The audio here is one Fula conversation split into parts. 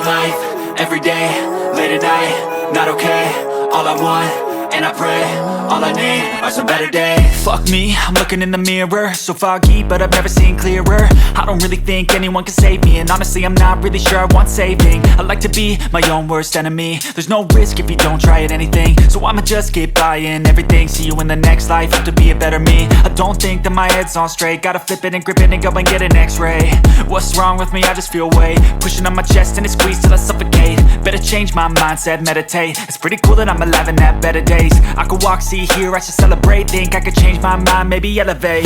life, every day, late at night, not okay. All I want, and I pray, all I need are some better days. Fuck me, I'm looking in the mirror, so foggy, but I've never seen clearer. I don't really think anyone can save me, and honestly I'm not really sure I want saving. I like to be my own worst enemy. There's no risk if you don't try at anything, so I'ma just keep buying everything. See you in the next life, have to be a better me. I don't think that my head's on straight, gotta flip it and grip it and go and get an x-ray. What's wrong with me? I just feel weight pushing on my chest and it squeezes till I suffocate. Better change my mindset, meditate. It's pretty cool that I'm alive and have better days. I could walk, see, hear, I should celebrate. Think I could change my mind, maybe elevate.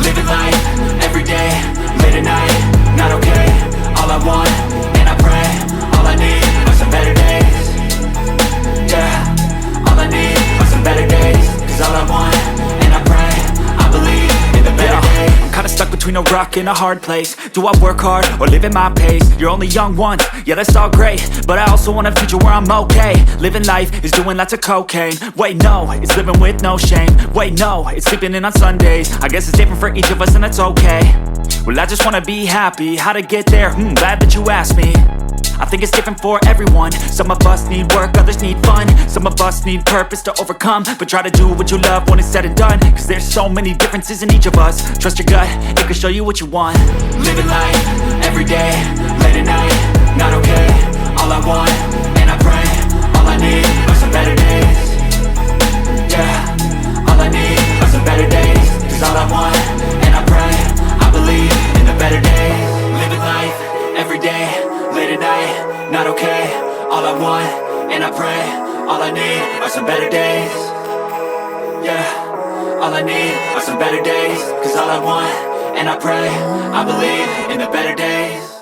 Living life, every day, late at night, not okay. All I want, and I pray, all I need are some better days. Yeah, all I need are some better days. Cause all I want, and I pray, I believe in the better days. I'm kinda stuck between a rock and a hard place. Do I work hard or live at my pace? You're only young once, yeah that's all great, but I also want a future where I'm okay. Living life is doing lots of cocaine. Wait no, it's living with no shame. Wait no, it's sleeping in on Sundays. I guess it's different for each of us and that's okay. Well I just wanna be happy, how to get there? Glad that you asked me. I think it's different for everyone. Some of us need work, others need fun. Some of us need purpose to overcome. But try to do what you love when it's said and done. Cause there's so many differences in each of us. Trust your gut, it can show you what you want. Living life, every day, late at night, not okay. All I want, and I pray, all I need are some better days. Yeah, all I need are some better days. Cause all I want, and I pray, I believe in the better days. Living life, every day, late at night, not okay. All I want, and I pray, all I need are some better days. Yeah, all I need are some better days. Cause all I want, and I pray, I believe in the better days.